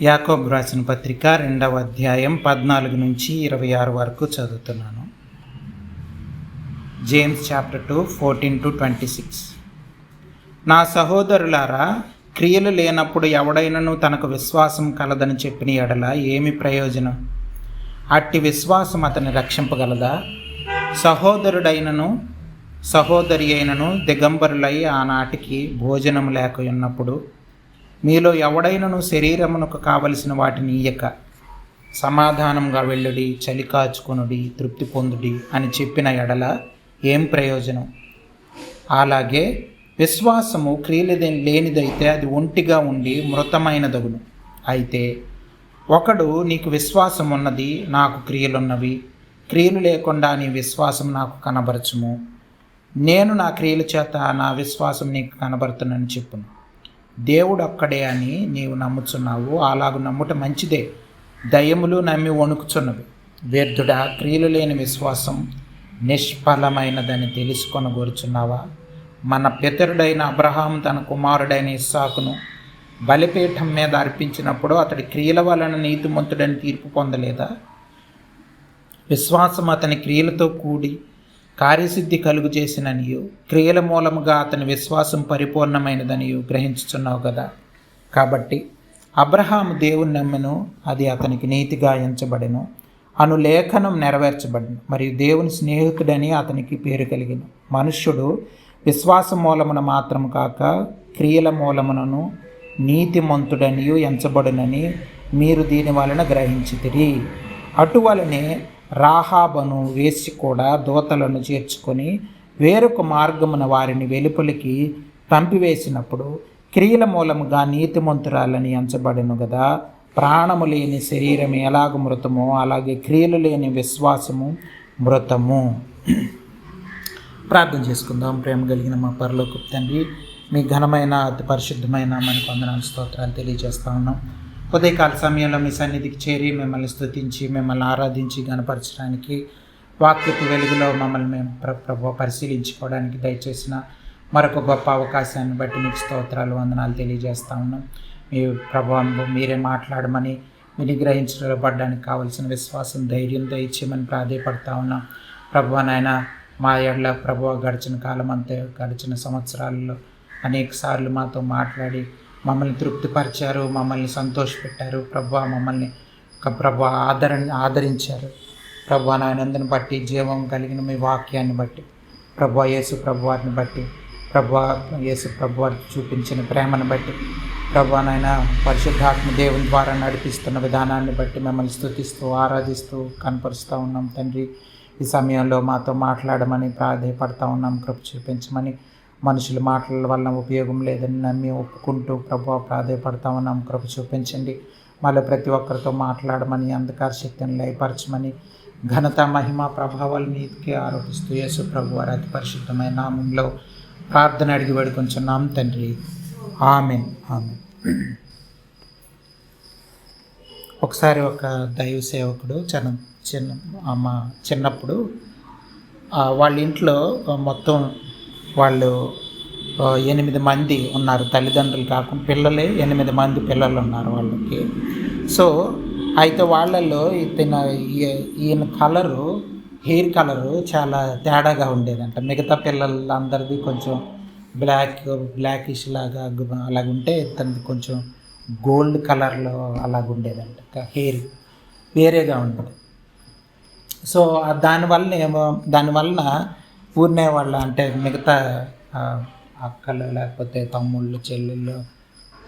యాకోబు రాసిన పత్రిక 2వ అధ్యాయం 14 నుంచి 26 వరకు చదువుతున్నాను. James chapter 2 14-26. నా సహోదరులారా, క్రియలు లేనప్పుడు ఎవడైనను తనకు విశ్వాసం కలదని చెప్పిన ఎడల ఏమి ప్రయోజనం? అట్టి విశ్వాసం అతన్ని రక్షింపగలదా? సహోదరి అయినను దిగంబరులై ఆనాటికి భోజనం లేక ఉన్నప్పుడు మీలో ఎవడైనను శరీరమునకు కావలసిన వాటిని ఇయ్యక సమాధానంగా వెళ్ళుడి, చలి కాచుకొనుడి, తృప్తి పొందుడి అని చెప్పిన ఎడల ఏం ప్రయోజనం? అలాగే విశ్వాసము క్రియలు లేనిదైతే అది ఒంటిగా ఉండి మృతమైనదగును. అయితే ఒకడు నీకు విశ్వాసం ఉన్నది, నాకు క్రియలున్నవి, క్రియలు లేకుండా నీ విశ్వాసం నాకు కనబరచుము, నేను నా క్రియల చేత నా విశ్వాసం నీకు కనబడుతున్నని చెప్పును. దేవుడు ఒక్కడే అని నీవు నమ్ముచున్నావు, అలాగూ నమ్ముట మంచిదే. దయ్యములు నమ్మి వణుకుచున్నవి. వ్యర్థుడా, క్రియలు లేని విశ్వాసం నిష్ఫలమైనదని తెలుసుకొనగోరుచున్నావా? మన పితరుడైన అబ్రహాము తన కుమారుడైన ఇస్సాకును బలిపీఠం మీద అర్పించినప్పుడు అతడి క్రియల వలన నీతిమంతుడని తీర్పు పొందలేదా? విశ్వాసం అతని క్రియలతో కూడి కార్యసిద్ధి కలుగు చేసిననియు, క్రియల మూలముగా అతని విశ్వాసం పరిపూర్ణమైనదనియు గ్రహించుచున్నావు కదా. కాబట్టి అబ్రహాము దేవుని నమ్మెను, అది అతనికి నీతిగా ఎంచబడెను అను లేఖనం నెరవేర్చబడెను, మరియు దేవుని స్నేహితుడని అతనికి పేరు కలిగెను. మనుష్యుడు విశ్వాస మూలమున మాత్రం కాక క్రియల మూలమునను నీతిమంతుడనియు ఎంచబడునని మీరు దీని వలన గ్రహించితిరి. అటువలనే రాహాబను వేసి కూడా దూతలను చేర్చుకొని వేరొక మార్గమున వారిని వెలుపలికి పంపివేసినప్పుడు క్రియల మూలముగా నీతిమంతురాలని ఎంచబడెను కదా. ప్రాణము లేని శరీరం ఎలాగ మృతమో అలాగే క్రియలు లేని విశ్వాసము మృతము. ప్రార్థన చేసుకుందాం. ప్రేమ కలిగిన మా పరలోకపు తండ్రి, మీ ఘనమైన అతి పరిశుద్ధమైన మనకు వందనాలు స్తోత్రాలు తెలియజేస్తా ఉన్నాం. ఉదయకాల సమయంలో మీ సన్నిధికి చేరి మిమ్మల్ని స్తుతించి మిమ్మల్ని ఆరాధించి గణపరచడానికి, వాక్యపు వెలుగులో మమ్మల్ని మేము ప్రభు పరిశీలించుకోవడానికి దయచేసిన మరొక గొప్ప అవకాశాన్ని బట్టి మీకు స్తోత్రాలు వందనాలు తెలియజేస్తూ ఉన్నాం. మీ ప్రభు మీరే మాట్లాడమని, వినిగ్రహించబడడానికి కావలసిన విశ్వాసం ధైర్యం దయచేయమని ప్రాధేయపడతా ఉన్నాం. ప్రభు నాయన, మా ఎడల ప్రభు గడిచిన కాలం అంతే, గడిచిన సంవత్సరాలలో అనేక సార్లు మాతో మాట్లాడి మమ్మల్ని తృప్తిపరిచారు, మమ్మల్ని సంతోషపెట్టారు. మమ్మల్ని ఆదరించారు. నాయనందుని బట్టి, జీవం కలిగిన మీ వాక్యాన్ని బట్టి, యేసు ప్రభువారిని బట్టి, యేసు ప్రభువారికి చూపించిన ప్రేమను బట్టి, నాయన పరిశుద్ధాత్మ దేవుని ద్వారా నడిపిస్తున్న విధానాన్ని బట్టి మిమ్మల్ని స్తుతిస్తూ ఆరాధిస్తూ కనపరుస్తూ ఉన్నాం. తండ్రి, ఈ సమయంలో మాతో మాట్లాడమని ప్రాధేయపడతా ఉన్నాం. కృప చూపించమని, మనుషుల మాటల వల్ల ఉపయోగం లేదని నమ్మి ఒప్పుకుంటూ ప్రాధేయపడతా ఉన్నాం. కృప చూపించండి. మళ్ళీ ప్రతి ఒక్కరితో మాట్లాడమని, అంధకార శక్తిని లయపరచమని, ఘనత మహిమ ప్రభావాలు నీతికి ఆరోపిస్తూ యేసు ప్రభువారి అతి పరిశుద్ధమైన నామంలో ప్రార్థన అడిగి వేడుకొంచున్నాం తండ్రి. ఆమేన్. ఆమేన్. ఒకసారి ఒక దైవ సేవకుడు చిన్నప్పుడు వాళ్ళ ఇంట్లో మొత్తం వాళ్ళు 8 మంది ఉన్నారు. తల్లిదండ్రులు కాకుండా పిల్లలే 8 మంది పిల్లలు ఉన్నారు వాళ్ళకి. సో అయితే వాళ్ళల్లో ఈయన హెయిర్ కలరు చాలా తేడాగా ఉండేదంట. మిగతా పిల్లలందరిది కొంచెం బ్లాకిష్ లాగా అలాగుంటే తనది కొంచెం గోల్డ్ కలర్లో అలాగుండేదంట. హెయిర్ వేరేగా ఉండేది. సో దానివలన ఊరినే వాళ్ళ అంటే మిగతా అక్కలు లేకపోతే తమ్ముళ్ళు, చెల్లెళ్ళు,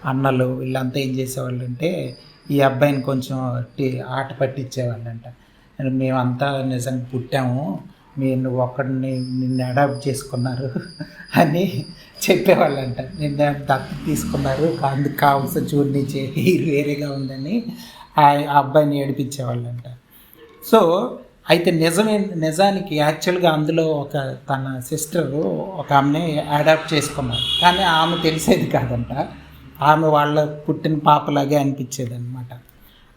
అన్నలు వీళ్ళంతా ఏం చేసేవాళ్ళు అంటే ఈ అబ్బాయిని కొంచెం ఆట పట్టించేవాళ్ళంట. మేమంతా నిజంగా పుట్టాము, నువ్వు ఒక్కడిని నిన్ను అడాప్ట్ చేసుకున్నారు అని చెప్పేవాళ్ళంట. నిన్న దత్తత తీసుకున్నారు, అందుకు కావాల్సిన చూడని హెయిర్ వేరేగా ఉందని ఆ అబ్బాయిని ఏడిపించేవాళ్ళంట. సో అయితే నిజానికి యాక్చువల్గా అందులో తన సిస్టరు ఒక ఆమెని అడాప్ట్ చేసుకున్నారు. కానీ ఆమె తెలిసేది కాదంట. ఆమె వాళ్ళ పుట్టిన పాపలాగే అనిపించేది అనమాట.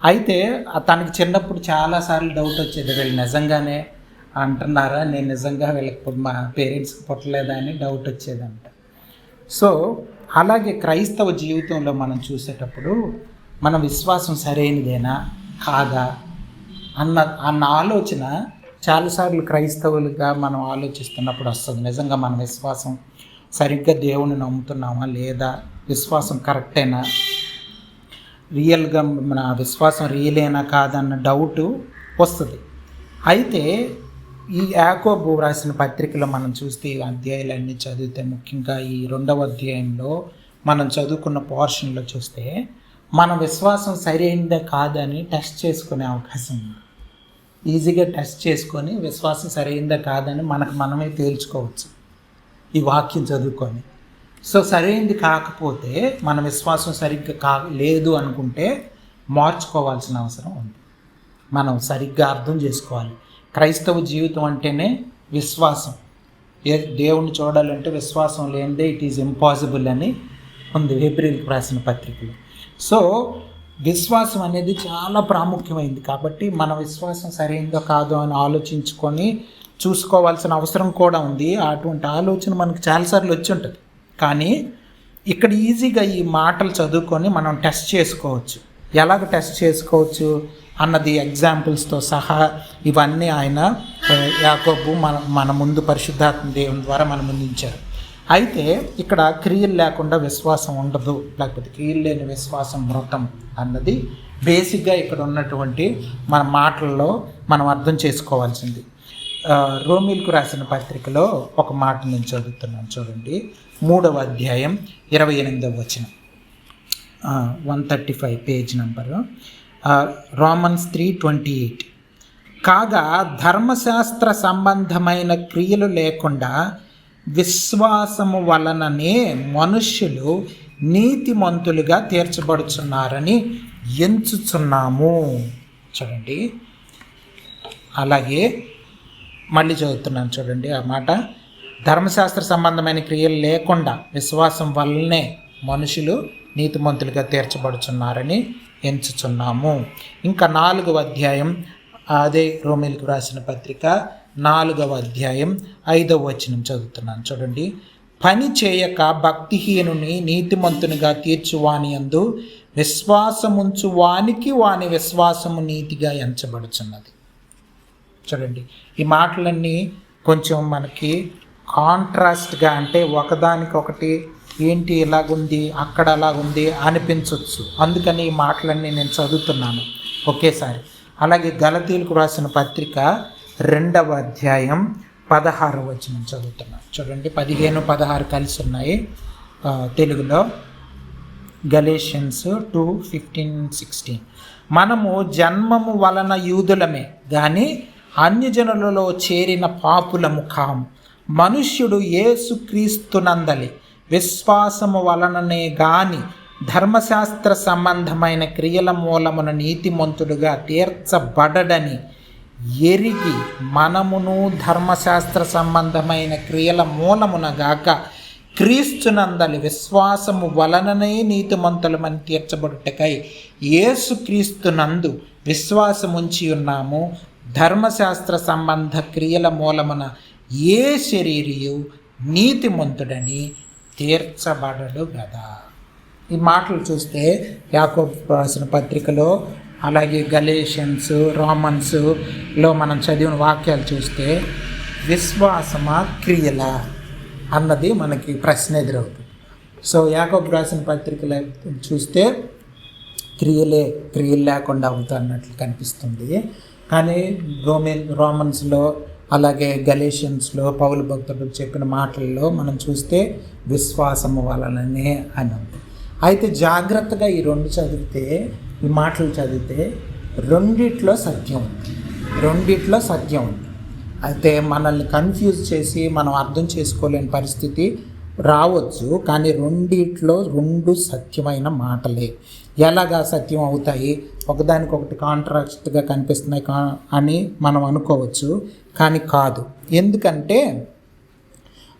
అయితే తనకి చిన్నప్పుడు చాలాసార్లు డౌట్ వచ్చేది, వీళ్ళు నిజంగానే అంటున్నారా, నేను నిజంగా వీళ్ళకి మా పేరెంట్స్కి పుట్టలేదా అని డౌట్ వచ్చేదంట. సో అలాగే క్రైస్తవ జీవితంలో మనం చూసేటప్పుడు మన విశ్వాసం సరైనదేనా కాదా అన్న ఆలోచన చాలాసార్లు క్రైస్తవులుగా మనం ఆలోచిస్తున్నప్పుడు వస్తుంది. నిజంగా మన విశ్వాసం సరిగ్గా దేవుని నమ్ముతున్నామా లేదా, విశ్వాసం కరెక్టేనా, రియల్గా మన విశ్వాసం రియలేనా కాదన్న డౌటు వస్తుంది. అయితే ఈ యాకోబు రాసిన పత్రికలో మనం చూస్తే ఈ అధ్యాయాలన్నీ చదివితే, ముఖ్యంగా ఈ 2వ అధ్యాయంలో మనం చదువుకున్న పోర్షన్లో చూస్తే మన విశ్వాసం సరైనదే కాదని టెస్ట్ చేసుకునే అవకాశం ఉంది. ఈజీగా టెస్ట్ చేసుకొని విశ్వాసం సరైనదే కాదని మనమే తేల్చుకోవచ్చు ఈ వాక్యం చదువుకొని. సో సరైనది కాకపోతే మన విశ్వాసం సరిగ్గా లేదు అనుకుంటే మార్చుకోవాల్సిన అవసరం ఉంది. మనం సరిగ్గా అర్థం చేసుకోవాలి. క్రైస్తవ జీవితం అంటేనే విశ్వాసం. దేవుణ్ణి చూడాలంటే విశ్వాసం లేనిదే ఇట్ ఈజ్ ఇంపాసిబుల్ అని ఉంది హెబ్రీయులకు రాసిన పత్రికలో. సో విశ్వాసం అనేది చాలా ప్రాముఖ్యమైంది. కాబట్టి మన విశ్వాసం సరైనదో కాదో అని ఆలోచించుకొని చూసుకోవాల్సిన అవసరం కూడా ఉంది. అటువంటి ఆలోచన మనకు చాలాసార్లు వచ్చి ఉంటుంది. కానీ ఇక్కడ ఈజీగా ఈ మాటలు చదువుకొని మనం టెస్ట్ చేసుకోవచ్చు. ఎలాగ టెస్ట్ చేసుకోవచ్చు అన్నది ఎగ్జాంపుల్స్తో సహా ఇవన్నీ ఆయన యాకోబు మన ముందు పరిశుద్ధాత్మ దేవుని ద్వారా మన ముందు ఉంచారు. అయితే ఇక్కడ క్రియలు లేకుండా విశ్వాసం ఉండదు, లేకపోతే క్రియలు లేని విశ్వాసం మృతం అన్నది బేసిక్గా ఇక్కడ ఉన్నటువంటి మన మాటల్లో మనం అర్థం చేసుకోవాల్సింది. రోమీలకు రాసిన పత్రికలో ఒక మాట నేను చదువుతున్నాను చూడండి. 3వ అధ్యాయం 28వ వచనం, 135 పేజ్ నంబరు, రోమన్స్ 3:28. కాగా ధర్మశాస్త్ర సంబంధమైన క్రియలు లేకుండా విశ్వాసము వలననే మనుష్యులు నీతిమంతులుగా తీర్చబడుచున్నారని ఎంచుచున్నాము. చూడండి, అలాగే మళ్ళీ చదువుతున్నాను చూడండి ఆ మాట. ధర్మశాస్త్ర సంబంధమైన క్రియలు లేకుండా విశ్వాసం వల్లనే మనుషులు నీతిమంతులుగా తీర్చబడుచున్నారని ఎంచుచున్నాము. ఇంకా 4వ అధ్యాయం, అదే రోమీలకు రాసిన పత్రిక 4వ అధ్యాయం 5వ వచనం చదువుతున్నాను చూడండి. పని చేయక భక్తిహీనుని నీతిమంతునిగా తీర్చువాని యందు విశ్వాసముంచు వానికి వాని విశ్వాసము నీతిగా ఎంచబడుచున్నది. చూడండి, ఈ మాటలన్నీ కొంచెం మనకి కాంట్రాస్ట్గా, అంటే ఒకదానికొకటి ఏంటి ఇలాగుంది అక్కడ అలాగుంది అనిపించవచ్చు. అందుకని ఈ మాటలన్నీ నేను చదువుతున్నాను ఒకేసారి. అలాగే గలతీయులకు రాసిన పత్రిక 2వ అధ్యాయం 16వ వచనం చదువుతున్నాను చూడండి. 15, 16 కలిసి ఉన్నాయి తెలుగులో. గలేషియన్స్ 2:15-16. మనము జన్మము వలన యూదులమే గాని అన్యజనులలో చేరిన పాపులము కాము. మనుష్యుడు యేసుక్రీస్తునందలి విశ్వాసము వలననే గాని ధర్మశాస్త్ర సంబంధమైన క్రియల మూలమున నీతిమంతుడుగా తీర్చబడడని ఎరిగి మనమును ధర్మశాస్త్ర సంబంధమైన క్రియల మూలమున గాక క్రీస్తునందలి విశ్వాసము వలననే నీతిమంతులమని తీర్చబడుటకై యేసుక్రీస్తునందు విశ్వాసముంచి ఉన్నాము. ధర్మశాస్త్ర సంబంధ క్రియల మూలమున ఏ శరీరియు నీతిమంతుడని తీర్చబడడు గదా. ఈ మాటలు చూస్తే యాకోబు రాసిన పత్రికలో, అలాగే గలేషియన్స్, రోమన్స్లో మనం చదివిన వాక్యాలు చూస్తే విశ్వాసమా క్రియలా అన్నది మనకి ప్రశ్న ఎదురవుతుంది. సో యాకోబు రాసిన పత్రికలో చూస్తే క్రియలు లేకుండా అవుతున్నట్లు కనిపిస్తుంది. కానీ రోమన్స్లో అలాగే గలేషియన్స్లో పౌలు భక్తుడు చెప్పిన మాటల్లో మనం చూస్తే విశ్వాసము వలననే అని ఉంది. అయితే జాగ్రత్తగా ఈ మాటలు చదివితే రెండిట్లో సత్యం ఉంది. అయితే మనల్ని కన్ఫ్యూజ్ చేసి మనం అర్థం చేసుకోలేని పరిస్థితి రావచ్చు. కానీ రెండిట్లో రెండు సత్యమైన మాటలే. ఎలాగా సత్యం అవుతాయి? ఒకదానికొకటి కాంట్రాస్ట్గా కనిపిస్తున్నాయి అని మనం అనుకోవచ్చు, కానీ కాదు. ఎందుకంటే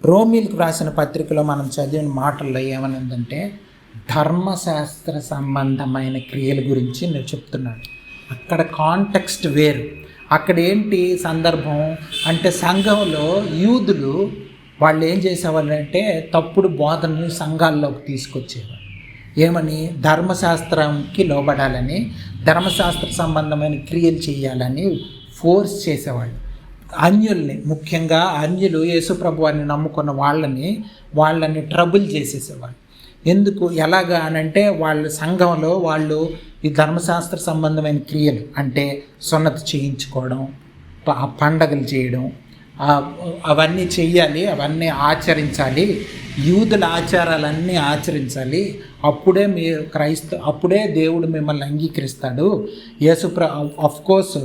రోమీలకు రాసిన పత్రికలో మనం చదివిన మాటల్లో ఏమనిందంటే ధర్మశాస్త్ర సంబంధమైన క్రియల గురించి నేను చెప్తున్నాను. అక్కడ కాంటెక్స్ట్ వేరు. అక్కడ ఏంటి సందర్భం అంటే, సంఘంలో యూదులు వాళ్ళు ఏం చేసేవాళ్ళంటే తప్పుడు బోధనని సంఘాల్లోకి తీసుకొచ్చేవారు. ఏమని? ధర్మశాస్త్రంకి లోబడాలని, ధర్మశాస్త్ర సంబంధమైన క్రియలు చేయాలని ఫోర్స్ చేసేవాళ్ళు. అన్యుల్ని, ముఖ్యంగా అన్యులు యేసుప్రభు వారిని నమ్ముకున్న వాళ్ళని ట్రబుల్ చేసేసేవాళ్ళు. ఎందుకు, ఎలాగా అనంటే వాళ్ళ సంఘంలో వాళ్ళు ఈ ధర్మశాస్త్ర సంబంధమైన క్రియలు అంటే సున్నతి చేయించుకోవడం, పండగలు చేయడం, అవన్నీ చెయ్యాలి, అవన్నీ ఆచరించాలి, యూదుల ఆచారాలన్నీ ఆచరించాలి, అప్పుడే దేవుడు మిమ్మల్ని అంగీకరిస్తాడు. అఫ్కోర్స్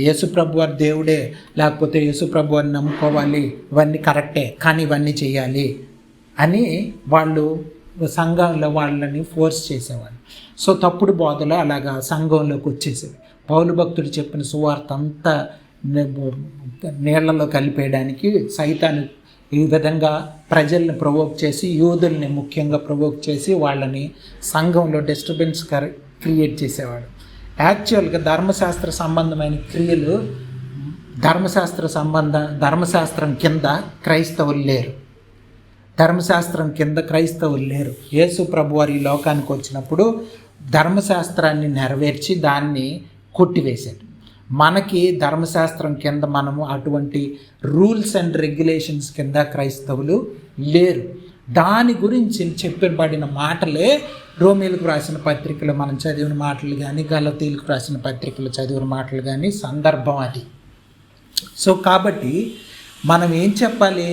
యేసుప్రభు వారి దేవుడే, లేకపోతే యేసుప్రభు వారిని నమ్ముకోవాలి, ఇవన్నీ కరెక్టే, కానీ ఇవన్నీ చెయ్యాలి అని వాళ్ళు సంఘంలో వాళ్ళని ఫోర్స్ చేసేవాళ్ళు. సో తప్పుడు బోధలు అలాగా సంఘంలోకి వచ్చేసేవి. పౌలు భక్తుడు చెప్పిన సువార్త అంతా నీళ్లలో కలిపేయడానికి సైతాను ఈ విధంగా ప్రజల్ని ప్రొవోక్ చేసి, యూదుల్ని ముఖ్యంగా ప్రొవోక్ చేసి వాళ్ళని సంఘంలో డిస్టర్బెన్స్ క్రియేట్ చేసేవాడు. యాక్చువల్గా ధర్మశాస్త్ర సంబంధమైన క్రియలు, ధర్మశాస్త్రం కింద క్రైస్తవులు లేరు. ధర్మశాస్త్రం కింద క్రైస్తవులు లేరు. యేసు ప్రభు వారి లోకానికి వచ్చినప్పుడు ధర్మశాస్త్రాన్ని నెరవేర్చి దాన్ని కొట్టివేశాడు. మనకి ధర్మశాస్త్రం కింద మనము అటువంటి రూల్స్ అండ్ రెగ్యులేషన్స్ కింద క్రైస్తవులు లేరు. దాని గురించి చెప్పబడిన మాటలే రోమీలకు రాసిన పత్రికలు మనం చదివిన మాటలు కానీ, గలతీలకు రాసిన పత్రికలు చదివిన మాటలు కానీ సందర్భం అది. సో కాబట్టి మనం ఏం చెప్పాలి?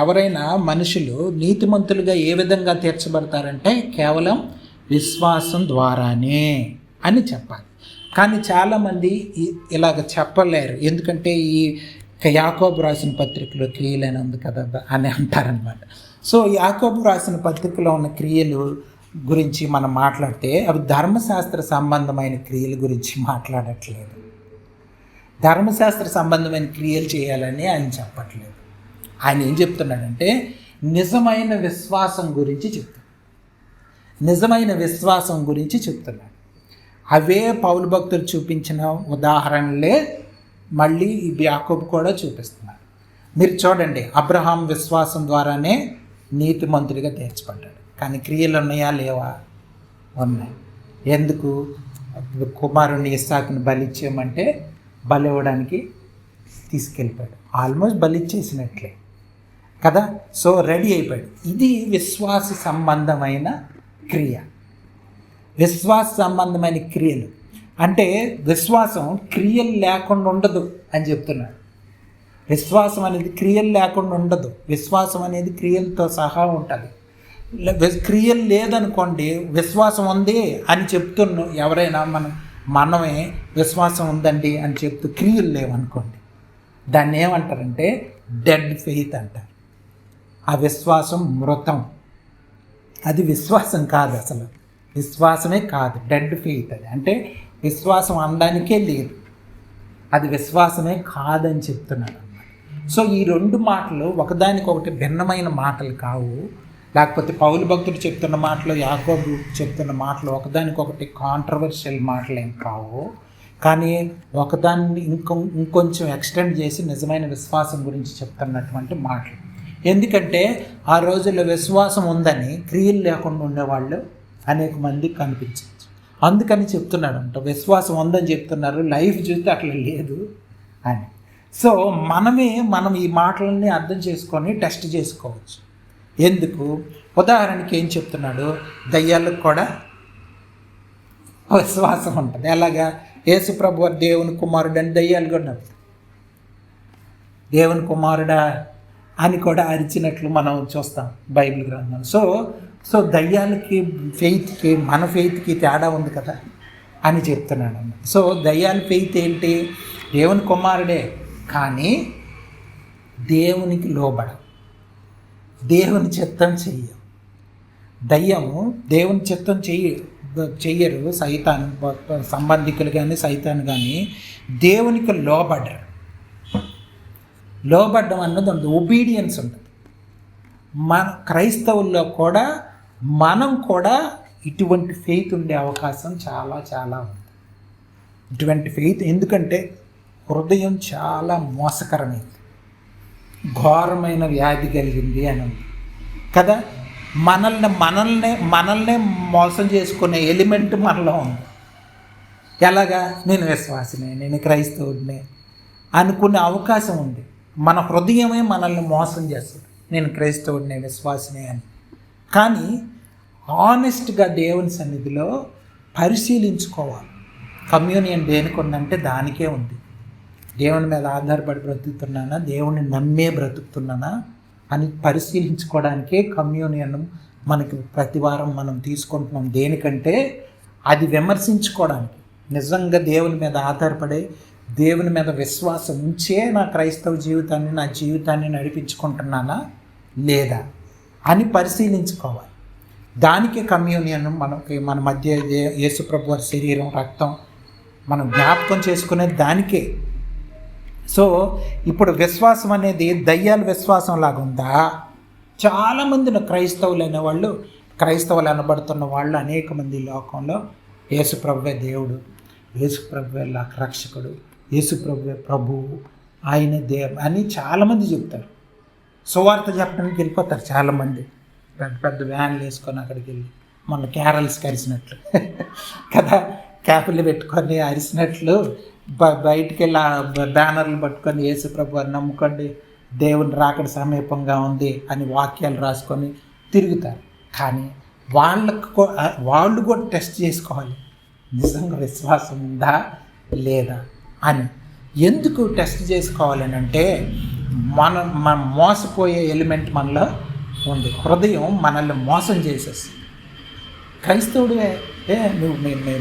ఎవరైనా మనుషులు నీతిమంతులుగా ఏ విధంగా తీర్చబడతారంటే కేవలం విశ్వాసం ద్వారానే అని చెప్పాలి. కానీ చాలామంది ఇలాగ చెప్పలేరు. ఎందుకంటే ఈ యాకోబు రాసిన పత్రికలో క్రియలని ఉంది కదా అని అంటారనమాట. సో యాకోబు రాసిన పత్రికలో ఉన్న క్రియలు గురించి మనం మాట్లాడితే అవి ధర్మశాస్త్ర సంబంధమైన క్రియల గురించి మాట్లాడట్లేదు. ధర్మశాస్త్ర సంబంధమైన క్రియలు చేయాలని ఆయన చెప్పట్లేదు. ఆయన ఏం చెప్తున్నాడంటే నిజమైన విశ్వాసం గురించి చెప్తున్నాడు. అవే పౌలు భక్తులు చూపించిన ఉదాహరణలే మళ్ళీ ఈ యాకోబు కూడా చూపిస్తున్నారు. మీరు చూడండి, అబ్రహాం విశ్వాసం ద్వారానే నీతిమంతుడిగా తీర్చబడ్డాడు. కానీ క్రియలు ఉన్నాయా లేవా? ఉన్నాయి. ఎందుకు? కుమారుణ్ణి ఇస్సాకుని బలిచ్చేయమంటే బలి ఇవ్వడానికి తీసుకెళ్ళిపోయాడు. ఆల్మోస్ట్ బలిచ్చేసినట్లే కదా. సో రెడీ అయిపోయాడు. ఇది విశ్వాస సంబంధమైన క్రియ. విశ్వాస సంబంధమైన క్రియలు అంటే విశ్వాసం క్రియలు లేకుండా ఉండదు అని చెప్తున్నాడు. విశ్వాసం అనేది క్రియలు లేకుండా ఉండదు. విశ్వాసం అనేది క్రియలతో సహా ఉంటుంది. క్రియలు లేదనుకోండి, విశ్వాసం ఉంది అని చెప్తున్న ఎవరైనా మనమే విశ్వాసం ఉందండి అని చెప్తూ క్రియలు లేవనుకోండి, దాన్ని ఏమంటారంటే డెడ్ ఫెయిత్ అంటారు. ఆ విశ్వాసం మృతం. అది విశ్వాసం కాదు, అసలు విశ్వాసమే కాదు, డెడ్ ఫెయిత్. అది అంటే విశ్వాసం అనడానికే లేదు, అది విశ్వాసమే కాదని చెప్తున్నాడు అన్నమాట. సో ఈ రెండు మాటలు ఒకదానికొకటి భిన్నమైన మాటలు కావు. లేకపోతే పౌలు భక్తుడు చెప్తున్న మాటలు, యాకోబు చెప్తున్న మాటలు ఒకదానికొకటి కాంట్రవర్షియల్ మాటలు ఏం కావు. కానీ ఒకదాన్ని ఇంకొంచెం ఎక్స్టెండ్ చేసి నిజమైన విశ్వాసం గురించి చెప్తున్నటువంటి మాటలు. ఎందుకంటే ఆ రోజుల్లో విశ్వాసం ఉందని క్రియలు లేకుండా ఉండేవాళ్ళు అనేక మంది కనిపించవచ్చు. అందుకని చెప్తున్నాడు అంట, విశ్వాసం ఉందని చెప్తున్నారు, లైఫ్ చూస్తే అట్లా లేదు అని. సో మనం ఈ మాటలన్నీ అర్థం చేసుకొని టెస్ట్ చేసుకోవచ్చు. ఎందుకు? ఉదాహరణకి ఏం చెప్తున్నాడు, దయ్యాలకు కూడా విశ్వాసం ఉంటుంది. ఎలాగా? యేసుప్రభు వారు దేవుని కుమారుడు అని దయ్యాలు కూడా దేవుని కుమారుడా అని కూడా అరిచినట్లు మనం చూస్తాం బైబిల్ గ్రంథం. సో దయ్యాలకి ఫెయిత్కి మన ఫెయిత్కి తేడా ఉంది కదా అని చెప్తున్నాడు అన్నమాట. సో దయ్యాల ఫెయిత్ ఏంటి? దేవుని కుమారుడే, కానీ దేవునికి లోబడం, దేవుని చిత్తం చెయ్యం. దయ్యము దేవుని చిత్తం చెయ్యరు. సైతాను సంబంధికులు కానీ సైతాను కానీ దేవునికి లోబడ్డం అన్నది ఉంటుంది, ఒబీడియన్స్ ఉంటుంది. మన క్రైస్తవుల్లో కూడా మనం కూడా ఇటువంటి ఫెయిత్ ఉండే అవకాశం చాలా చాలా ఉంది. ఇటువంటి ఫెయిత్ ఎందుకంటే హృదయం చాలా మోసకరమైంది, ఘోరమైన వ్యాధి కలిగింది అని ఉంది. కదా. మనల్నే మోసం చేసుకునే ఎలిమెంట్ మనలో ఉంది. ఎలాగా? నేను విశ్వాసినే, నేను క్రైస్తవుడినే అనుకునే అవకాశం ఉంది. మన హృదయమే మనల్ని మోసం చేస్తుంది, నేను క్రైస్తవుడినే, విశ్వాసినే అని. కానీ ఆనెస్ట్గా దేవుని సన్నిధిలో పరిశీలించుకోవాలి. కమ్యూనియన్ దేనికి ఉందంటే దానికే ఉంది. దేవుని మీద ఆధారపడి బ్రతుకుతున్నానా, దేవుని నమ్మే బ్రతుకుతున్నానా అని పరిశీలించుకోవడానికే కమ్యూనియన్ మనకి ప్రతి వారం మనం తీసుకుంటున్నాం. దేనికంటే అది విమర్శించుకోవడానికి. నిజంగా దేవుని మీద ఆధారపడే, దేవుని మీద విశ్వాసం ఉంచే నా క్రైస్తవ జీవితాన్ని, నా జీవితాన్ని నడిపించుకుంటున్నానా లేదా అని పరిశీలించుకోవాలి. దానికి కమ్యూనియన్ మన మధ్య యేసుప్రభు వారి శరీరం, రక్తం మనం జ్ఞాపకం చేసుకునేది దానికే. సో ఇప్పుడు విశ్వాసం అనేది దయ్యాల విశ్వాసం లాగా ఉందా? చాలామంది క్రైస్తవులు అనేవాళ్ళు, క్రైస్తవులు అనబడుతున్న వాళ్ళు అనేక మంది లోకంలో యేసుప్రభువే దేవుడు, యేసుప్రభువే రక్షకుడు, యేసుప్రభువే ప్రభువు, ఆయన దేవు అని చాలామంది చెప్తారు. సువార్త చెప్పడానికి వెళ్ళిపోతారు చాలామంది, పెద్ద పెద్ద వ్యాన్లు వేసుకొని అక్కడికి వెళ్ళి, మన క్యారల్స్కి అరిసినట్లు కదా, క్యాపులు పెట్టుకొని అరిసినట్లు బయటికి వెళ్ళి బ్యానర్లు పట్టుకొని యేసుప్రభు అని నమ్ముకోండి, దేవుని రాకడ సమీపంగా ఉంది అని వాక్యాలు రాసుకొని తిరుగుతారు. కానీ వాళ్ళు కూడా టెస్ట్ చేసుకోవాలి, నిజంగా విశ్వాసం ఉందా లేదా అని. ఎందుకు టెస్ట్ చేసుకోవాలని అంటే మనం మోసపోయే ఎలిమెంట్ మనలో ఉంది. హృదయం మనల్ని మోసం చేసేసి, క్రైస్తవుడే నువ్వు మేము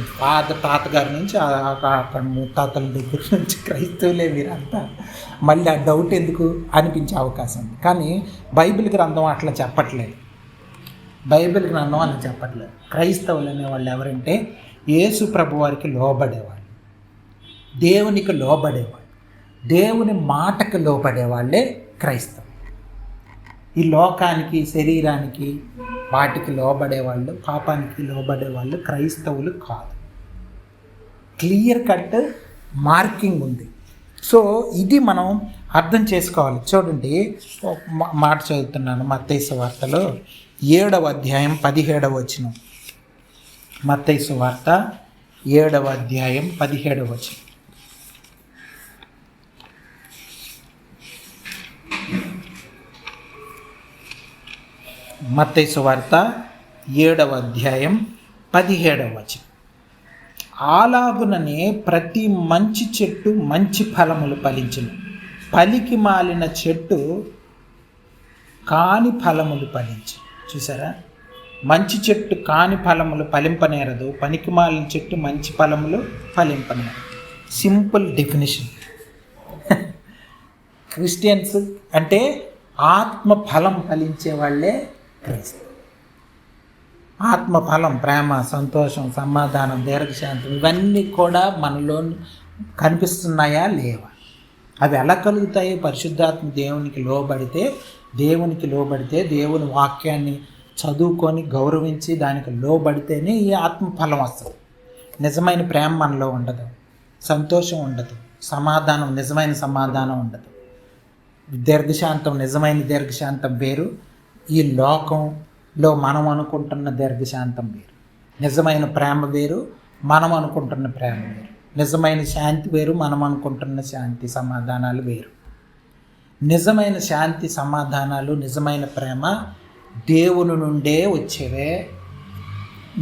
తాతగారి నుంచి అక్కడ ముత్తాతల దగ్గర నుంచి క్రైస్తవులే మీరంతా, మళ్ళీ ఆ డౌట్ ఎందుకు అనిపించే అవకాశం ఉంది. కానీ బైబిల్ గ్రంథం అట్లా చెప్పట్లేదు. బైబిల్ గ్రంథం అలా చెప్పట్లేదు. క్రైస్తవులు అనేవాళ్ళు ఎవరంటే యేసు ప్రభు వారికి లోబడేవాళ్ళు, దేవునికి లోబడేవాళ్ళు, దేవుని మాటకు లోబడేవాళ్ళే క్రైస్తవులు. ఈ లోకానికి, శరీరానికి, వాటికి లోబడేవాళ్ళు, పాపానికి లోబడేవాళ్ళు క్రైస్తవులు కాదు. క్లియర్ కట్ మార్కింగ్ ఉంది. సో ఇది మనం అర్థం చేసుకోవాలి. చూడండి, మాట చదువుతున్నాను మత్తయి సువార్తలో 7వ అధ్యాయం 17వ వచనం. మత్తయి సువార్త 7వ అధ్యాయం 17వ వచనం. మత్తయి సువార్త 7వ అధ్యాయం 17వ వచనం. అలాగుననే ప్రతి మంచి చెట్టు మంచి ఫలములు ఫలించును, పలికి మాలిన చెట్టు కాని ఫలములు ఫలించు. చూసారా, మంచి చెట్టు కాని ఫలములు ఫలింపనేరదు, పనికి మాలిన చెట్టు మంచి ఫలములు ఫలింపనేరదు. Simple definition. క్రిస్టియన్స్ అంటే ఆత్మ ఫలం ఫలించే వాళ్ళే క్రైస్తవులు. ఆత్మఫలం, ప్రేమ, సంతోషం, సమాధానం, దీర్ఘశాంతం ఇవన్నీ కూడా మనలో కనిపిస్తున్నాయా లేవా? అవి ఎలా కలుగుతాయి? పరిశుద్ధాత్మ దేవునికి లోబడితే, దేవుని వాక్యాన్ని చదువుకొని గౌరవించి దానికి లోబడితేనే ఈ ఆత్మఫలం వస్తుంది. నిజమైన ప్రేమ మనలో ఉండదు, సంతోషం ఉండదు, సమాధానం, నిజమైన సమాధానం ఉండదు, దీర్ఘశాంతం, నిజమైన దీర్ఘశాంతం వేరు, ఈ లోకంలో మనం అనుకుంటున్న దీర్ఘశాంతం వేరు. నిజమైన ప్రేమ వేరు, మనం అనుకుంటున్న ప్రేమ వేరు. నిజమైన శాంతి వేరు, మనం అనుకుంటున్న శాంతి సమాధానాలు వేరు. నిజమైన శాంతి సమాధానాలు, నిజమైన ప్రేమ దేవుని నుండే వచ్చేవే.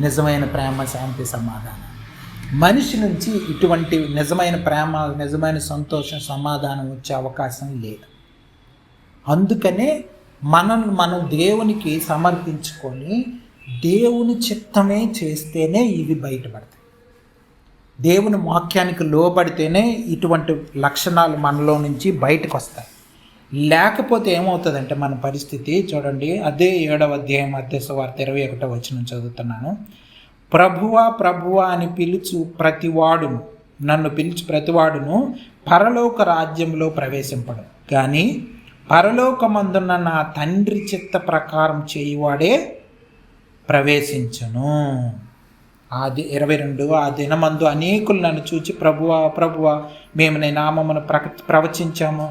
నిజమైన ప్రేమ, శాంతి, సమాధానం మనిషి నుంచి ఇటువంటి నిజమైన ప్రేమ, నిజమైన సంతోషం, సమాధానం వచ్చే అవకాశం లేదు. అందుకనే మనం దేవునికి సమర్పించుకొని దేవుని చిత్తమే చేస్తేనే ఇవి బయటపడతాయి. దేవుని వాక్యానికి లోబడితేనే ఇటువంటి లక్షణాలు మనలో నుంచి బయటకు వస్తాయి. లేకపోతే ఏమవుతుందంటే మన పరిస్థితి చూడండి, అదే 7వ అధ్యాయం మత్తయి సువార్త 21వ వచనం చదువుతున్నాను. ప్రభువా ప్రభువా అని పిలుచు ప్రతివాడును, నన్ను పిలిచి ప్రతివాడును పరలోక రాజ్యంలో ప్రవేశింపడు, కానీ పరలోకమందున్న నా తండ్రి చిత్త ప్రకారం చేయువాడే ప్రవేశించును. 22 ఆ దినమందు అనేకులు నన్ను చూచి ప్రభువా ప్రభువా మేము నీ నామమును ప్రవచించాము,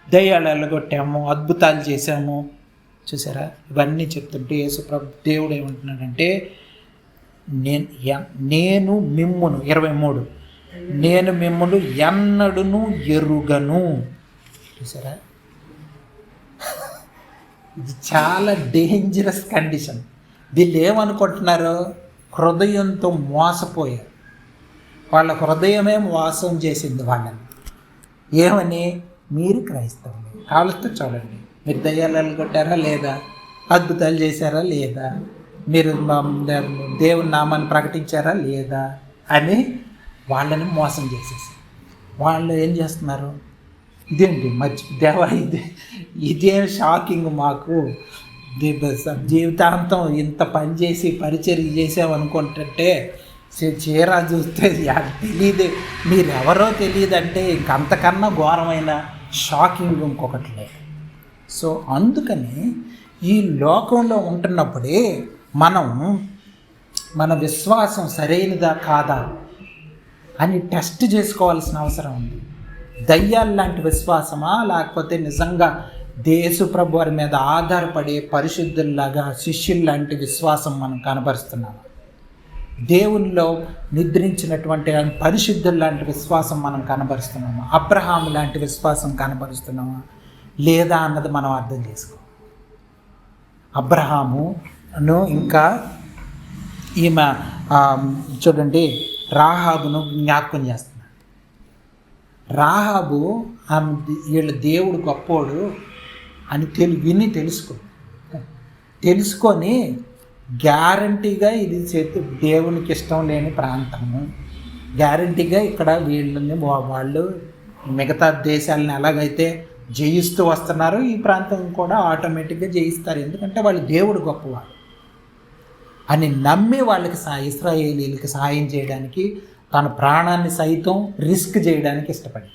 దయ్యాలు వెళ్ళగొట్టాము, అద్భుతాలు చేశాము చూసారా? ఇవన్నీ చెప్తుంటే యేసుప్రభు దేవుడు ఏమంటున్నాడంటే, నేను మిమ్మును 23 నేను మిమ్మును ఎన్నడును ఎరుగను. చూసారా? ఇది చాలా డేంజరస్ కండిషన్. వీళ్ళు ఏమనుకుంటున్నారు? హృదయంతో మోసపోయారు. వాళ్ళ హృదయమే మోసం చేసింది వాళ్ళని. ఏమని? మీరు క్రైస్తవులు, కావలిస్తే చూడండి, మీరు దయ్యాలు కొట్టారా లేదా, అద్భుతాలు చేశారా లేదా, మీరు దేవుని నామాన్ని ప్రకటించారా లేదా అని వాళ్ళని మోసం చేసేసి వాళ్ళు ఏం చేస్తున్నారు? ఇదేంటి దేవా, ఇదేం షాకింగ్ మాకు, జీవితాంతం ఇంత పని చేసి పరిచర్య చేసామనుకుంటుంటే చీరా చూస్తే తెలియదు, మీరెవరో తెలియదు అంటే ఇంకంతకన్నా ఘోరమైన షాకింగ్ ఇంకొకటి లేదు. సో అందుకని ఈ లోకంలో ఉంటున్నప్పుడే మనం మన విశ్వాసం సరైనదా కాదా అని టెస్ట్ చేసుకోవాల్సిన అవసరం ఉంది. దయ్యాలు లాంటి విశ్వాసమా, లేకపోతే నిజంగా యేసుప్రభు వారి మీద ఆధారపడే పరిశుద్ధుల్లాగా శిష్యుల్లాంటి విశ్వాసం మనం కనబరుస్తున్నామా? దేవునిలో నిద్రించినటువంటి పరిశుద్ధుల లాంటి విశ్వాసం మనం కనబరుస్తున్నామా? అబ్రహాము లాంటి విశ్వాసం కనబరుస్తున్నామా లేదా అన్నది మనం అర్థం చేసుకో. అబ్రహామును ఇంకా ఈమె చూడండి, రాహాబును జ్ఞాపకం చేస్తున్నాడు. రాహాబు వీళ్ళ దేవుడు గొప్పోడు అని తెలుసుకొని గ్యారంటీగా ఇది దేవునికి ఇష్టం లేని ప్రాంతము, గ్యారంటీగా ఇక్కడ వీళ్ళని వాళ్ళు మిగతా దేశాలను ఎలాగైతే జయిస్తూ వస్తున్నారో ఈ ప్రాంతం కూడా ఆటోమేటిక్గా జయిస్తారు, ఎందుకంటే వాళ్ళు దేవుడు గొప్పవాడు అని నమ్మి వాళ్ళకి ఇశ్రాయేలీలకి సహాయం చేయడానికి తన ప్రాణాన్ని సైతం రిస్క్ చేయడానికి ఇష్టపడి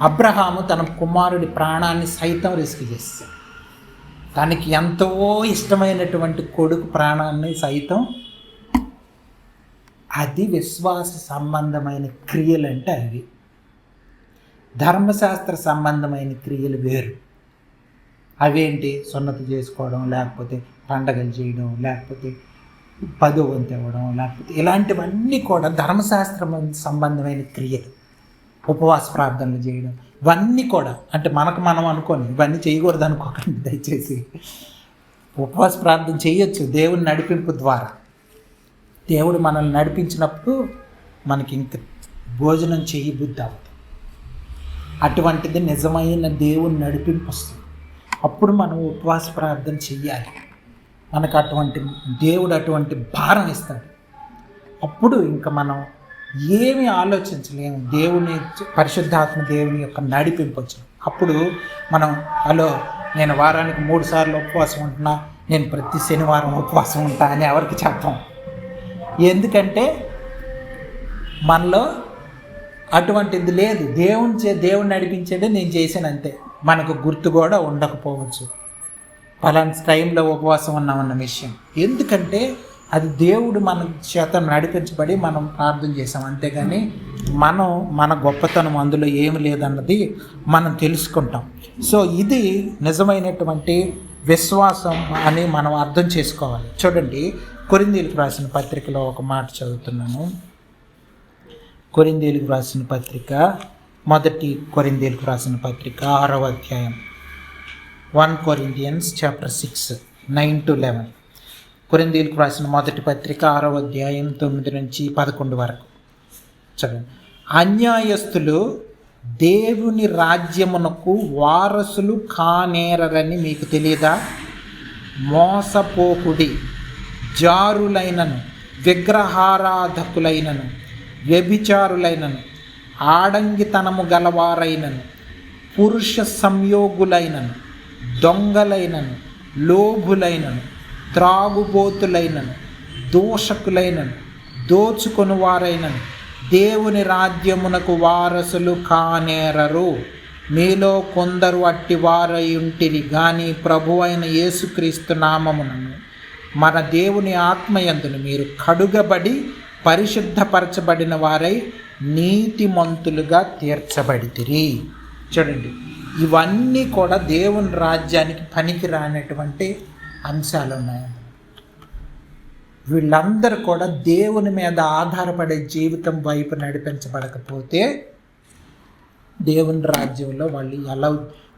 అబ్రహాము తన కుమారుడి ప్రాణాన్ని సైతం రిస్క్ చేస్తాడు. తనకి ఎంతో ఇష్టమైనటువంటి కొడుకు ప్రాణాన్ని సైతం. అది విశ్వాస సంబంధమైన క్రియలు అంటే అవి. ధర్మశాస్త్ర సంబంధమైన క్రియలు వేరు. అవేంటి? సున్నతి చేసుకోవడం, లేకపోతే పండగలు చేయడం, లేకపోతే 10వ వంతు ఇవ్వడం, లేకపోతే ఇలాంటివన్నీ కూడా ధర్మశాస్త్రం సంబంధమైన క్రియలు. ఉపవాస ప్రార్థనలు చేయడం, ఇవన్నీ కూడా అంటే మనం అనుకోని ఇవన్నీ చేయకూడదు అనుకోకండి దయచేసి. ఉపవాస ప్రార్థన చేయొచ్చు దేవుని నడిపింపు ద్వారా. దేవుడు మనల్ని నడిపించినప్పుడు మనకి ఇంక భోజనం చేయి బుద్ధి అవుతుంది. అటువంటిది నిజమైన దేవుని నడిపింపు వస్తుంది. అప్పుడు మనం ఉపవాస ప్రార్థన చెయ్యాలి. మనకు దేవుడు అటువంటి భారం ఇస్తాడు. అప్పుడు ఇంకా మనం ఏమీ ఆలోచించలేము. దేవుని పరిశుద్ధాత్మ దేవుని యొక్క నడిపింపు వచ్చింది. అప్పుడు మనం నేను వారానికి 3 సార్లు ఉపవాసం ఉంటున్నా, నేను ప్రతి శనివారం ఉపవాసం ఉంటా అని ఎవరికి చెప్పాం. ఎందుకంటే మనలో అటువంటిది లేదు. దేవుని నడిపించేది నేను చేశానంతే. మనకు గుర్తు కూడా ఉండకపోవచ్చు పలానా టైంలో ఉపవాసం ఉన్నామన్న విషయం. ఎందుకంటే అది దేవుడు మన చేత నడిపించబడి మనం ప్రార్థన చేసాం. అంతేగాని మన గొప్పతనం అందులో ఏమి లేదన్నది మనం తెలుసుకుంటాం. సో ఇది నిజమైనటువంటి విశ్వాసం అని మనం అర్థం చేసుకోవాలి. చూడండి, కొరింథీయులకు రాసిన పత్రికలో ఒక మాట చదువుతున్నాను. కొరింథీయులకు రాసిన పత్రిక, 1 కొరింథీయులకు రాసిన పత్రిక 6వ అధ్యాయం, 1 Corinthians chapter 6, 9-11. కొరింథీయులకు రాసిన 1 పత్రిక 6వ అధ్యాయం 9 నుంచి 11 వరకు చదువు. అన్యాయస్తులు దేవుని రాజ్యమునకు వారసులు కానేరని మీకు తెలియదా? మోసపోకుడి, జారులైనను, విగ్రహారాధకులైనను, వ్యభిచారులైనను, ఆడంగితనము గలవారైనను, పురుష సంయోగులైనను, దొంగలైనను, లోభులైనను, త్రాగుబోతులైనను, దోషకులైనను, దోచుకొని వారైనను దేవుని రాజ్యమునకు వారసులు కానేరరు. మీలో కొందరు అట్టి వారై ఉంటిరి గాని ప్రభువైన యేసుక్రీస్తు నామమునను మన దేవుని ఆత్మయందును మీరు కడుగబడి పరిశుద్ధపరచబడిన వారై నీతిమంతులుగా తీర్చబడితిరి. చూడండి, ఇవన్నీ కూడా దేవుని రాజ్యానికి పనికి రానటువంటి అంశాలు ఉన్నాయి. వీళ్ళందరూ కూడా దేవుని మీద ఆధారపడే జీవితం వైపు నడిపించబడకపోతే దేవుని రాజ్యంలో వాళ్ళు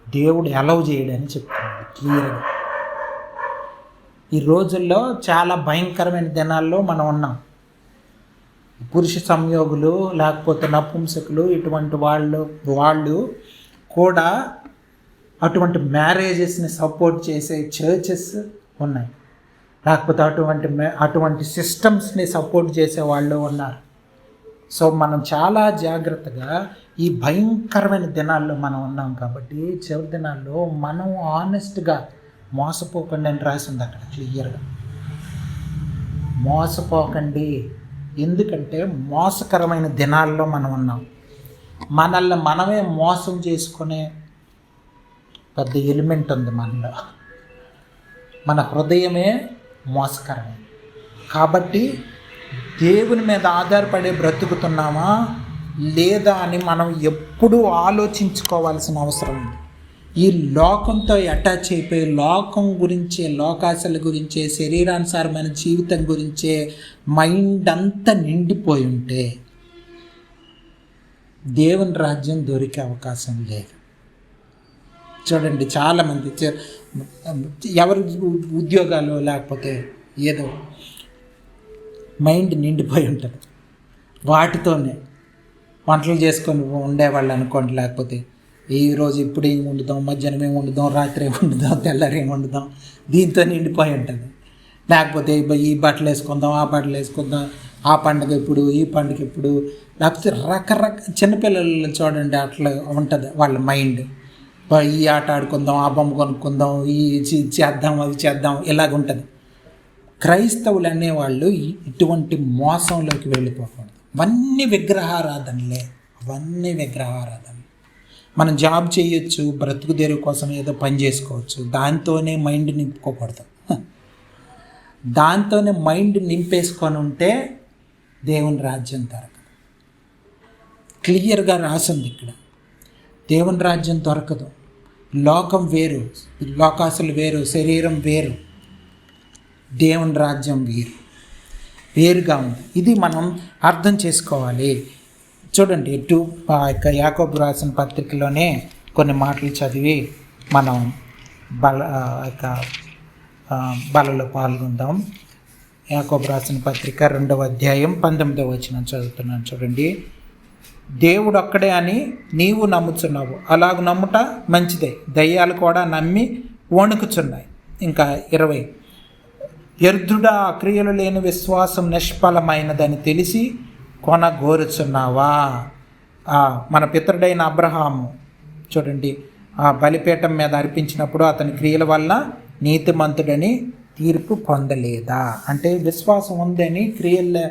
దేవుడు అలౌ చేయడని చెప్తున్నాడు క్లియర్గా. ఈ రోజుల్లో చాలా భయంకరమైన దినాల్లో మనం ఉన్నాం. పురుష సంయోగులు లేకపోతే నపుంసకులు ఇటువంటి వాళ్ళు కూడా అటువంటి మ్యారేజెస్ని సపోర్ట్ చేసే చర్చెస్ ఉన్నాయి, లేకపోతే అటువంటి సిస్టమ్స్ని సపోర్ట్ చేసే వాళ్ళు ఉన్నారు. సో మనం చాలా జాగ్రత్తగా ఈ భయంకరమైన దినాల్లో మనం ఉన్నాం కాబట్టి చివరి దినాల్లో మనం ఆనెస్ట్గా మోసపోకండి అని రాసింది అక్కడ క్లియర్గా. మోసపోకండి, ఎందుకంటే మోసకరమైన దినాల్లో మనం ఉన్నాం. మనల్ని మనమే మోసం చేసుకునే పెద్ద ఎలిమెంట్ ఉంది మనలో. మన హృదయమే మోసకరమే. కాబట్టి దేవుని మీద ఆధారపడి బ్రతుకుతున్నామా లేదా అని మనం ఎప్పుడూ ఆలోచించుకోవాల్సిన అవసరం ఉంది. ఈ లోకంతో అటాచ్ అయిపోయి లోకం గురించే, లోకాశల గురించే, శరీరానుసారమైన జీవితం గురించే మైండ్ అంతా నిండిపోయి ఉంటే దేవుని రాజ్యం దొరికే అవకాశం లేదు. చూడండి, చాలామంది ఎవరి ఉద్యోగాలు లేకపోతే ఏదో మైండ్ నిండిపోయి ఉంటుంది, వాటితోనే వంటలు చేసుకొని ఉండేవాళ్ళు అనుకోండి. లేకపోతే ఈరోజు ఇప్పుడు ఏం వండుదాం, మధ్యాహ్నం ఏం వండుదాం, రాత్రి ఏం వండుదాం, తెల్లారి ఏం వండుదాం, దీంతో నిండిపోయి ఉంటుంది. లేకపోతే ఈ బట్టలు వేసుకుందాం, ఆ బట్టలు వేసుకుందాం, ఆ పండుగ ఇప్పుడు, ఈ పండుగ ఇప్పుడు, లేకపోతే రకరకాల చిన్నపిల్లలు చూడండి అట్లా ఉంటుంది వాళ్ళ మైండ్. ఈ ఆట ఆడుకుందాం, ఆ బొమ్మ కొనుక్కుందాం, ఈ చేద్దాం, అవి చేద్దాం, ఇలాగ ఉంటుంది. క్రైస్తవులు అనేవాళ్ళు ఇటువంటి మోసంలోకి వెళ్ళిపోకూడదు. అవన్నీ విగ్రహారాధనలే. మనం జాబ్ చేయొచ్చు, బ్రతుకు తెరువు కోసం ఏదో పని చేసుకోవచ్చు, దాంతోనే మైండ్ నింపుకోకూడదు. దాంతోనే మైండ్ నింపేసుకొని ఉంటే దేవుని రాజ్యం దొరకదు. క్లియర్గా రాసింది ఇక్కడ, దేవుని రాజ్యం దొరకదు. లోకం వేరు, లోకాసులు వేరు, శరీరం వేరు, దేవుని రాజ్యం వేరుగా ఉంది. ఇది మనం అర్థం చేసుకోవాలి. చూడండి, యాకోబు రాసిన పత్రికలోనే కొన్ని మాటలు చదివి మనం బలలో పాల్గొందాం. యాకోబు రాసిన పత్రిక 2వ అధ్యాయం 19వ వచనం చదువుతున్నాను. చూడండి, దేవుడు ఒక్కడే అని నీవు నమ్ముచున్నావు, అలాగ నమ్ముట మంచిదే, దయ్యాలు కూడా నమ్మి వణుకుచున్నాయి. ఇంకా 20, వ్యర్థుడా క్రియలు లేని విశ్వాసం నిష్ఫలమైనదని తెలిసి కొనగోరుచున్నావా? మన పితరుడైన అబ్రహాము చూడండి, ఆ బలిపీఠం మీద అర్పించినప్పుడు అతని క్రియల వల్ల నీతిమంతుడని తీర్పు పొందలేదా? అంటే విశ్వాసం ఉందని క్రియలు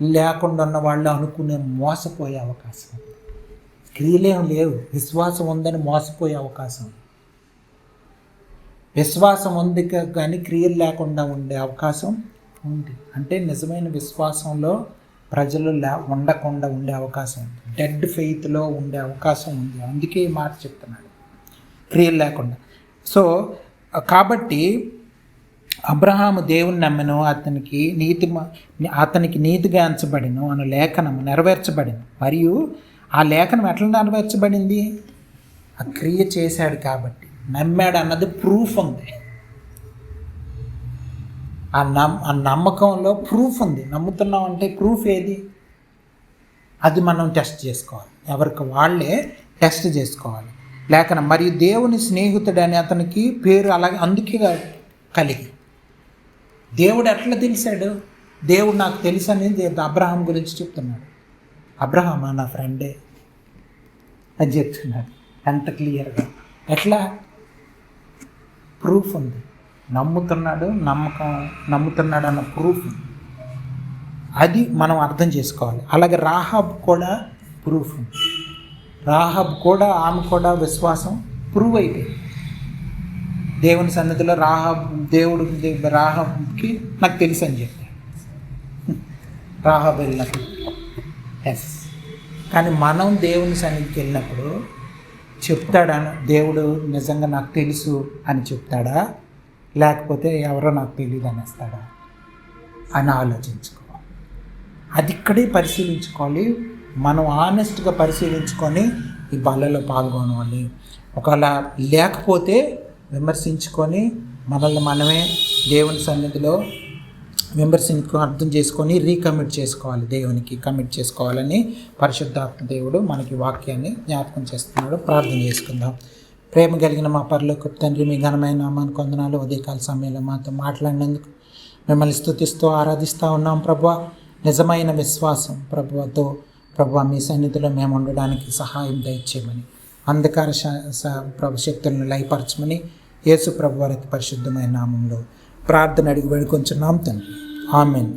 లేకుండా ఉన్న వాళ్ళు అనుకునే మోసపోయే అవకాశం. క్రియలేం లేవు, విశ్వాసం ఉందని మోసపోయే అవకాశం. విశ్వాసం ఉంది కానీ క్రియలు లేకుండా ఉండే అవకాశం ఉంది. అంటే నిజమైన విశ్వాసంలో ప్రజలు ఉండకుండా ఉండే అవకాశం ఉంది, డెడ్ ఫెయిత్లో ఉండే అవకాశం ఉంది. అందుకే ఈ మాట చెప్తున్నాడు, క్రియలు లేకుండా. సో కాబట్టి అబ్రహాము దేవుని నమ్మెను, అతనికి నీతిగా ఎంచబడిను అను లేఖనము నెరవేర్చబడింది. మరియు ఆ లేఖనం ఎట్లా నెరవేర్చబడింది? ఆ క్రియ చేశాడు కాబట్టి. నమ్మాడు అన్నది ప్రూఫ్ ఉంది, ఆ నమ్మకంలో ప్రూఫ్ ఉంది. నమ్ముతున్నాం అంటే ప్రూఫ్ ఏది? అది మనం టెస్ట్ చేసుకోవాలి, ఎవరికి వాళ్ళే టెస్ట్ చేసుకోవాలి. లేఖనం మరియు దేవుని స్నేహితుడని అతనికి పేరు అలాగే అందుకే కలిగి. దేవుడు ఎట్లా తెలిసాడు? దేవుడు నాకు తెలుసు అని అబ్రహాం గురించి చెప్తున్నాడు. అబ్రహామా నా ఫ్రెండే అని చెప్తున్నాడు. ఎంత క్లియర్గా, ఎట్లా? ప్రూఫ్ ఉంది, నమ్ముతున్నాడు అన్న ప్రూఫ్. అది మనం అర్థం చేసుకోవాలి. అలాగే రాహాబ్ కూడా ప్రూఫ్ ఉంది. ఆమె కూడా విశ్వాసం ప్రూవ్ అయిపోయింది. దేవుని సన్నిధిలో రాహాబ్కి నాకు తెలుసు అని చెప్పాడు. రాహాబ్ వెళ్ళినప్పుడు ఎస్. కానీ మనం దేవుని సన్నిధికి వెళ్ళినప్పుడు చెప్తాడా దేవుడు నిజంగా నాకు తెలుసు అని చెప్తాడా, లేకపోతే ఎవరో నాకు తెలియదు అనేస్తాడా అని ఆలోచించుకోవాలి. అది ఇక్కడే పరిశీలించుకోవాలి. మనం ఆనెస్ట్గా పరిశీలించుకొని ఈ బలలో పాల్గొనాలి. ఒకవేళ లేకపోతే విమర్శించుకొని మనల్ని మనమే దేవుని సన్నిధిలో అర్థం చేసుకొని రీకమిట్ చేసుకోవాలి, దేవునికి కమిట్ చేసుకోవాలని పరిశుద్ధాత్మ దేవుడు మనకి వాక్యాన్ని జ్ఞాపకం చేస్తున్నాడు. ప్రార్థన చేసుకుందాం. ప్రేమ కలిగిన మా పరలోకపు తండ్రి, మీ ఘనమైన నామానికి వందనాలు. ఉదయకాల సమయంలో మాతో మాట్లాడినందుకు మిమ్మల్ని స్తుతిస్తూ ఆరాధిస్తూ ఉన్నాం ప్రభువా. నిజమైన విశ్వాసం ప్రభువతో ప్రభువా మీ సన్నిధిలో మేము ఉండడానికి సహాయం దయచేయమని, అంధకార ప్రభు శక్తులను లయపరచమని యేసు ప్రభు వారి పరిశుద్ధమైన నామంలో ప్రార్థన అడిగి వేడుకొంచున్నాం తండ్రి. ఆమెన్.